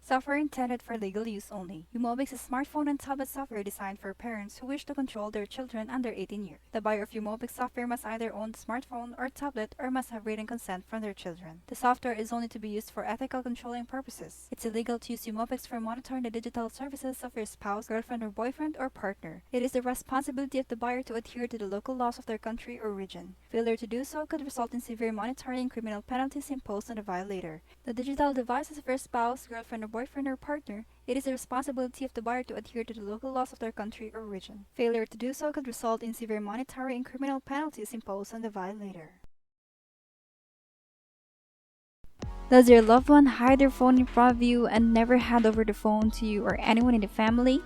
Software intended for legal use only. uMobix is smartphone and tablet software designed for parents who wish to control their children under 18 years. The buyer of uMobix software must either own the smartphone or tablet or must have written consent from their children. The software is only to be used for ethical controlling purposes. It's illegal to use uMobix for monitoring the digital services of your spouse, girlfriend or boyfriend or partner. It is the responsibility of the buyer to adhere to the local laws of their country or region. Failure to do so could result in severe monetary and criminal penalties imposed on the violator. The digital devices of your spouse, girlfriend or boyfriend or partner, it is the responsibility of the buyer to adhere to the local laws of their country or region. Failure to do so could result in severe monetary and criminal penalties imposed on the violator. Does your loved one hide their phone in front of you and never hand over the phone to you or anyone in the family?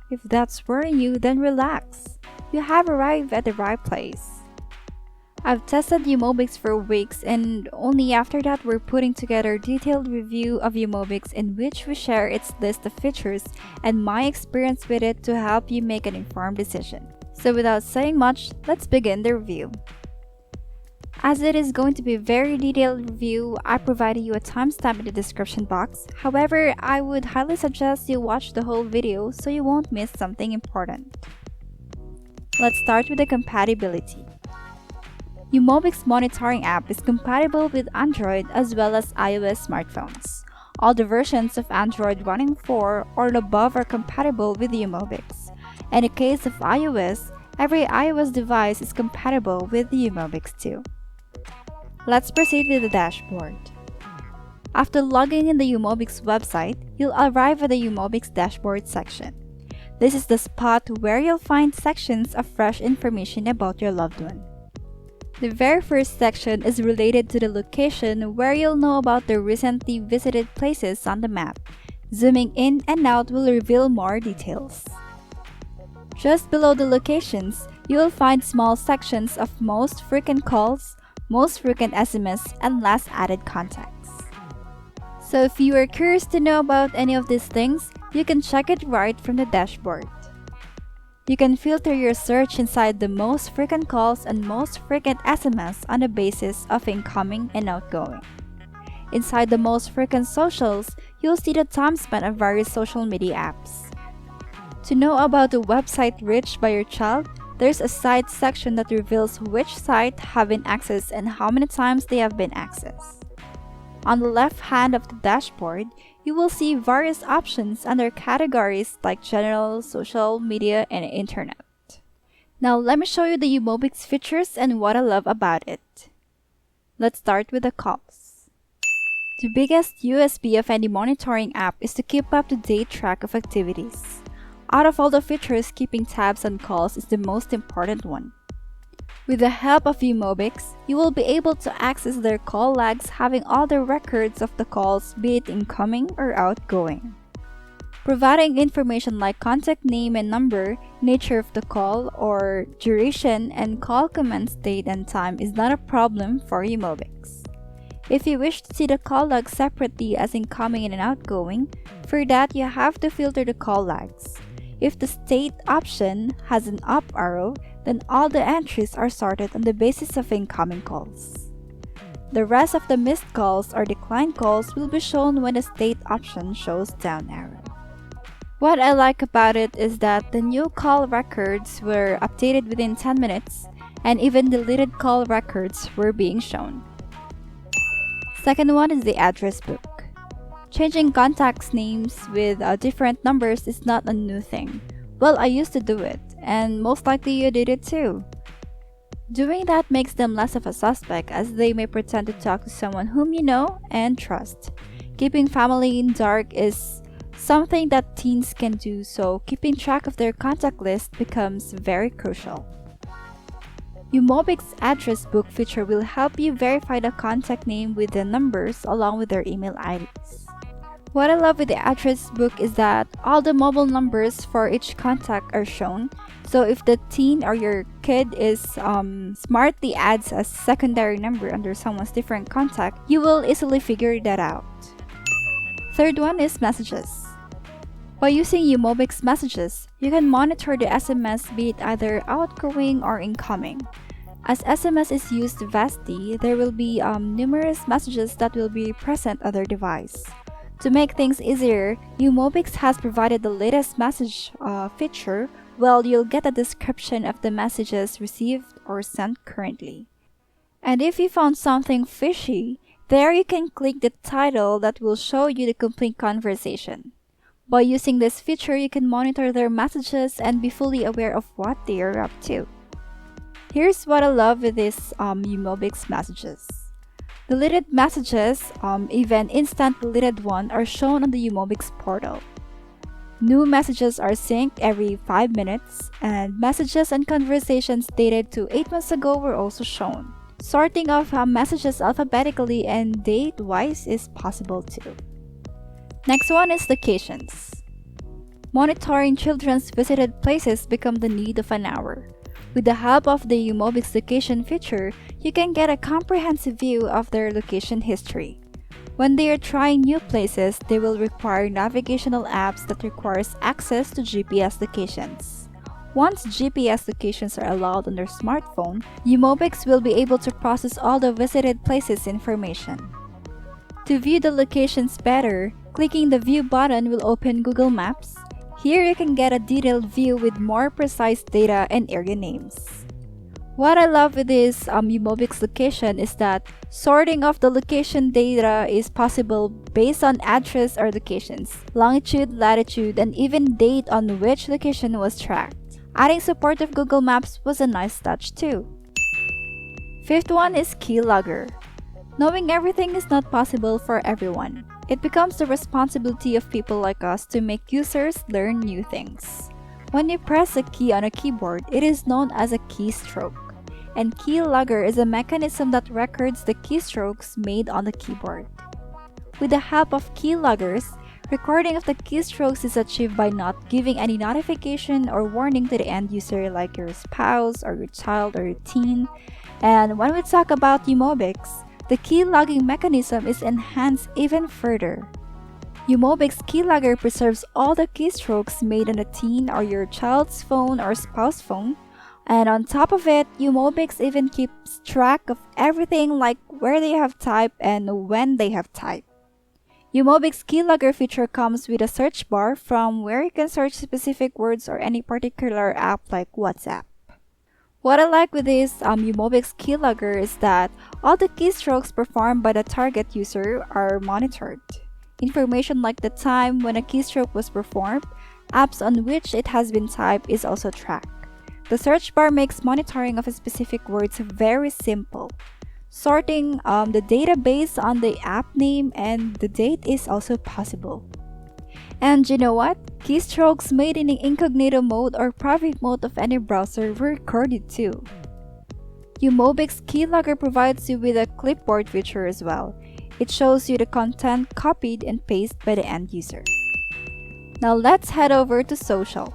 If that's worrying you, then relax. You have arrived at the right place. I've tested uMobix for weeks and only after that we're putting together a detailed review of uMobix in which we share its list of features and my experience with it to help you make an informed decision. So without saying much, let's begin the review. As it is going to be a very detailed review, I provided you a timestamp in the description box. However, I would highly suggest you watch the whole video so you won't miss something important. Let's start with the compatibility. uMobix monitoring app is compatible with Android as well as iOS smartphones. All the versions of Android running 4 or above are compatible with uMobix. In the case of iOS, every iOS device is compatible with uMobix too. Let's proceed with the dashboard. After logging in the uMobix website, you'll arrive at the uMobix dashboard section. This is the spot where you'll find sections of fresh information about your loved one. The very first section is related to the location where you'll know about the recently visited places on the map. Zooming in and out will reveal more details. Just below the locations, you will find small sections of most frequent calls, most frequent SMS, and last added contacts. So if you are curious to know about any of these things, you can check it right from the dashboard. You can filter your search inside the most frequent calls and most frequent SMS on the basis of incoming and outgoing. Inside the most frequent socials, you'll see the time spent on various social media apps. To know about the website reached by your child, there's a site section that reveals which site have been accessed and how many times they have been accessed. On the left hand of the dashboard, you will see various options under categories like general, social, media, and internet. Now let me show you the uMobix features and what I love about it. Let's start with the calls. The biggest USB of any monitoring app is to keep up-to-date track of activities. Out of all the features, keeping tabs on calls is the most important one. With the help of uMobix, you will be able to access their call logs, having all the records of the calls, be it incoming or outgoing. Providing information like contact name and number, nature of the call, or duration and call commence date and time is not a problem for uMobix. If you wish to see the call logs separately as incoming and outgoing, for that you have to filter the call logs. If the state option has an up arrow, then all the entries are sorted on the basis of incoming calls. The rest of the missed calls or declined calls will be shown when the state option shows down arrow. What I like about it is that the new call records were updated within 10 minutes and even deleted call records were being shown. Second one is the address book. Changing contacts names with different numbers is not a new thing. Well, I used to do it, and most likely you did it too. Doing that makes them less of a suspect as they may pretend to talk to someone whom you know and trust. Keeping family in dark is something that teens can do, so keeping track of their contact list becomes very crucial. uMobix address book feature will help you verify the contact name with the numbers along with their email IDs. What I love with the address book is that all the mobile numbers for each contact are shown, so if the teen or your kid is smartly adds a secondary number under someone's different contact, you will easily figure that out. Third one is messages. By using uMobix messages, you can monitor the SMS be it either outgoing or incoming. As SMS is used vastly, there will be numerous messages that will be present on their device. To make things easier, uMobix has provided the latest message feature. Well, you'll get a description of the messages received or sent currently. And if you found something fishy, there you can click the title that will show you the complete conversation. By using this feature, you can monitor their messages and be fully aware of what they are up to. Here's what I love with these uMobix messages. Deleted messages, even instant deleted one, are shown on the uMobix portal. New messages are synced every 5 minutes, and messages and conversations dated to 8 months ago were also shown. Sorting of messages alphabetically and date-wise is possible too. Next one is locations. Monitoring children's visited places become the need of an hour. With the help of the uMobix location feature, you can get a comprehensive view of their location history. When they are trying new places, they will require navigational apps that requires access to GPS locations. Once GPS locations are allowed on their smartphone, uMobix will be able to process all the visited places information. To view the locations better, clicking the View button will open Google Maps. Here you can get a detailed view with more precise data and area names. What I love with this uMobix location is that sorting of the location data is possible based on address or locations, longitude, latitude, and even date on which location was tracked. Adding support of Google Maps was a nice touch too. Fifth one is Keylogger. Knowing everything is not possible for everyone. It becomes the responsibility of people like us to make users learn new things. When you press a key on a keyboard, it is known as a keystroke. And Keylogger is a mechanism that records the keystrokes made on the keyboard. With the help of keyloggers, recording of the keystrokes is achieved by not giving any notification or warning to the end user like your spouse or your child or your teen. And when we talk about uMobix, the key logging mechanism is enhanced even further. uMobix Keylogger preserves all the keystrokes made on a teen or your child's phone or spouse phone, and on top of it, uMobix even keeps track of everything like where they have typed and when they have typed. uMobix Keylogger feature comes with a search bar from where you can search specific words or any particular app like WhatsApp. What I like with this uMobix Keylogger is that all the keystrokes performed by the target user are monitored. Information like the time when a keystroke was performed, apps on which it has been typed is also tracked. The search bar makes monitoring of specific words very simple. Sorting the database on the app name and the date is also possible. And you know what? Keystrokes made in incognito mode or private mode of any browser were recorded too. uMobix Keylogger provides you with a clipboard feature as well. It shows you the content copied and pasted by the end user. Now let's head over to social.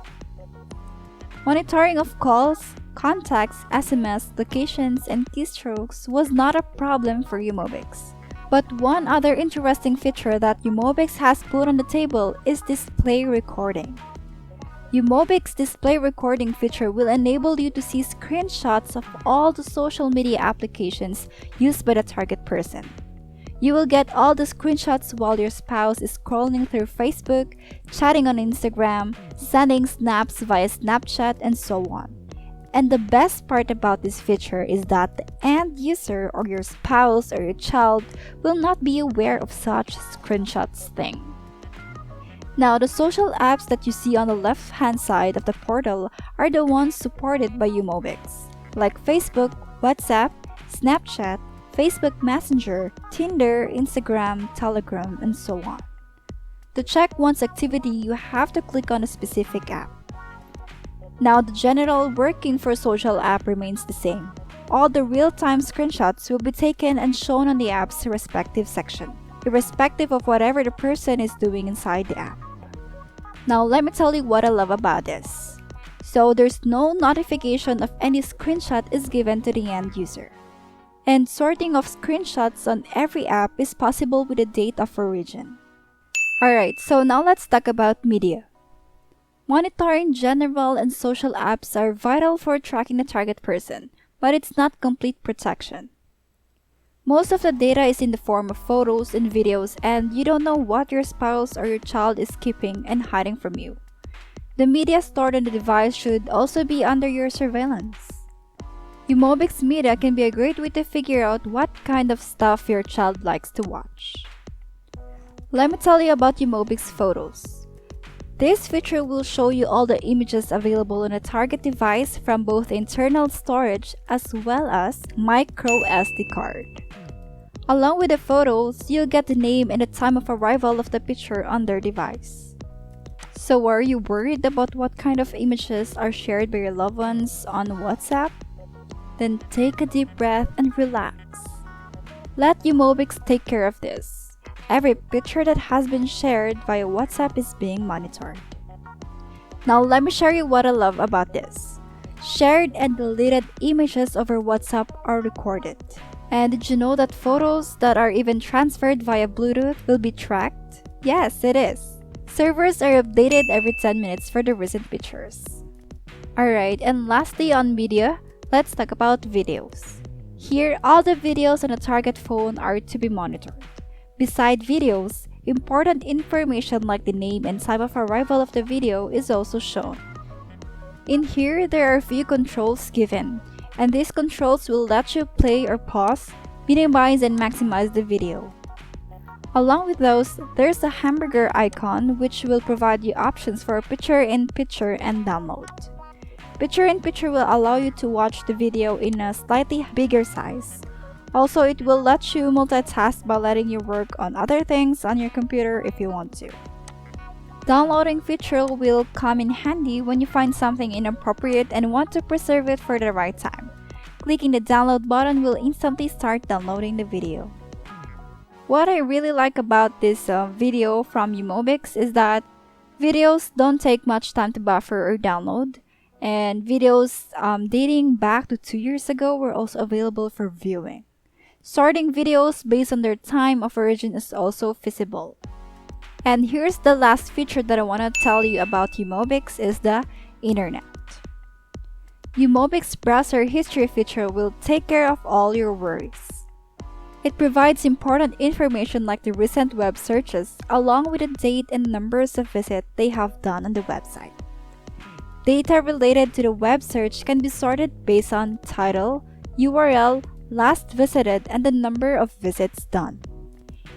Monitoring of calls, contacts, SMS, locations, and keystrokes was not a problem for uMobix. But one other interesting feature that uMobix has put on the table is display recording. uMobix display recording feature will enable you to see screenshots of all the social media applications used by the target person. You will get all the screenshots while your spouse is scrolling through Facebook, chatting on Instagram, sending snaps via Snapchat, and so on. And the best part about this feature is that the end user or your spouse or your child will not be aware of such screenshots thing. Now, the social apps that you see on the left-hand side of the portal are the ones supported by uMobix, like Facebook, WhatsApp, Snapchat, Facebook Messenger, Tinder, Instagram, Telegram, and so on. To check one's activity, you have to click on a specific app. Now, the general working for social app remains the same. All the real-time screenshots will be taken and shown on the app's respective section, irrespective of whatever the person is doing inside the app. Now, let me tell you what I love about this. So, there's no notification of any screenshot is given to the end user. And sorting of screenshots on every app is possible with the date of origin. Alright, so now let's talk about media. Monitoring general and social apps are vital for tracking the target person, but it's not complete protection. Most of the data is in the form of photos and videos, and you don't know what your spouse or your child is keeping and hiding from you. The media stored on the device should also be under your surveillance. uMobix Media can be a great way to figure out what kind of stuff your child likes to watch. Let me tell you about uMobix Photos. This feature will show you all the images available on a target device from both internal storage as well as micro SD card. Along with the photos, you'll get the name and the time of arrival of the picture on their device. So are you worried about what kind of images are shared by your loved ones on WhatsApp? Then take a deep breath and relax. Let uMobix take care of this. Every picture that has been shared via WhatsApp is being monitored. Now let me share you what I love about this. Shared and deleted images over WhatsApp are recorded. And did you know that photos that are even transferred via Bluetooth will be tracked? Yes, it is. Servers are updated every 10 minutes for the recent pictures. Alright, and lastly on media, let's talk about videos. Here, all the videos on a target phone are to be monitored. Beside videos, important information like the name and time of arrival of the video is also shown. In here, there are a few controls given, and these controls will let you play or pause, minimize and maximize the video. Along with those, there's a hamburger icon which will provide you options for picture-in-picture and download. Picture-in-picture will allow you to watch the video in a slightly bigger size. Also, it will let you multitask by letting you work on other things on your computer if you want to. Downloading feature will come in handy when you find something inappropriate and want to preserve it for the right time. Clicking the download button will instantly start downloading the video. What I really like about this video from uMobix is that videos don't take much time to buffer or download, and videos dating back to 2 years ago were also available for viewing. Sorting videos based on their time of origin is also feasible. And here's the last feature that I want to tell you about uMobix is the internet. uMobix browser history feature will take care of all your worries. It provides important information like the recent web searches along with the date and numbers of visits they have done on the website. Data related to the web search can be sorted based on title, URL, last visited, and the number of visits done.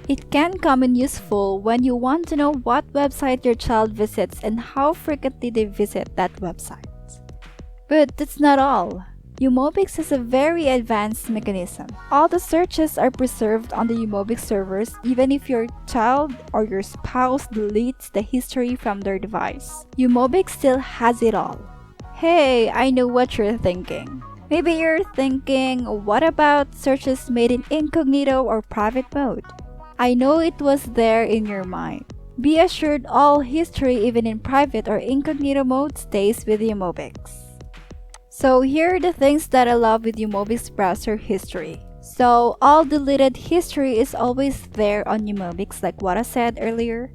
It can come in useful when you want to know what website your child visits and how frequently they visit that website. But that's not all. uMobix has a very advanced mechanism. All the searches are preserved on the uMobix servers even if your child or your spouse deletes the history from their device. uMobix still has it all. Hey, I know what you're thinking. Maybe you're thinking, what about searches made in incognito or private mode? I know it was there in your mind. Be assured all history even in private or incognito mode stays with uMobix. So here are the things that I love with uMobix browser history. So all deleted history is always there on uMobix like what I said earlier.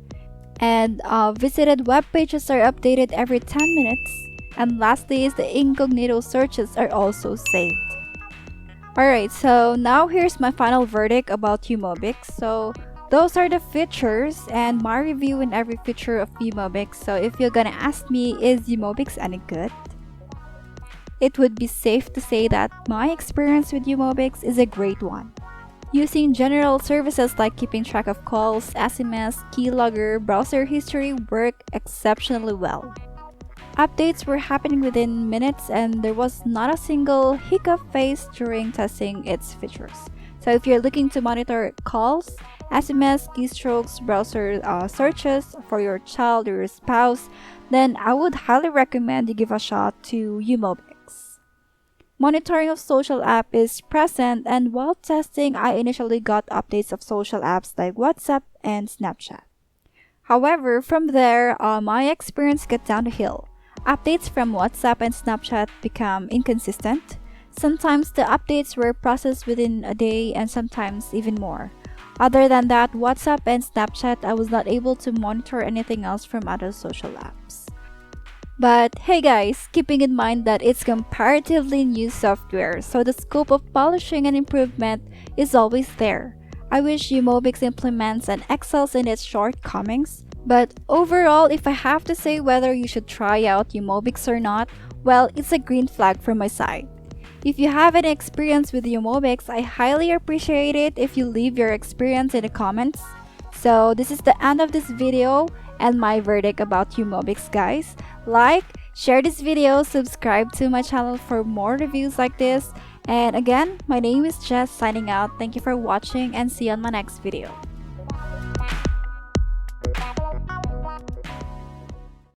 And visited web pages are updated every 10 minutes. And lastly is the incognito searches are also saved. Alright, so now here's my final verdict about uMobix. So those are the features and my review in every feature of uMobix. So if you're gonna ask me, is uMobix any good? It would be safe to say that my experience with uMobix is a great one. Using general services like keeping track of calls, SMS, keylogger, browser history work exceptionally well. Updates were happening within minutes and there was not a single hiccup faced during testing its features. So if you're looking to monitor calls, SMS, keystrokes, browser searches for your child or your spouse, then I would highly recommend you give a shot to uMobix. Monitoring of social app is present, and while testing, I initially got updates of social apps like WhatsApp and Snapchat. However, from there, my experience got down the hill. Updates from WhatsApp and Snapchat become inconsistent. Sometimes the updates were processed within a day and sometimes even more. Other than that, WhatsApp and Snapchat, I was not able to monitor anything else from other social apps. But hey guys, keeping in mind that it's comparatively new software, so the scope of polishing and improvement is always there. I wish uMobix implements and excels in its shortcomings, but overall, if I have to say whether you should try out uMobix or not, well, it's a green flag from my side. If you have any experience with uMobix, I highly appreciate it if you leave your experience in the comments. So this is the end of this video and my verdict about uMobix, guys. Like, share this video, subscribe to my channel for more reviews like this. And again, my name is Jess signing out. Thank you for watching and see you on my next video.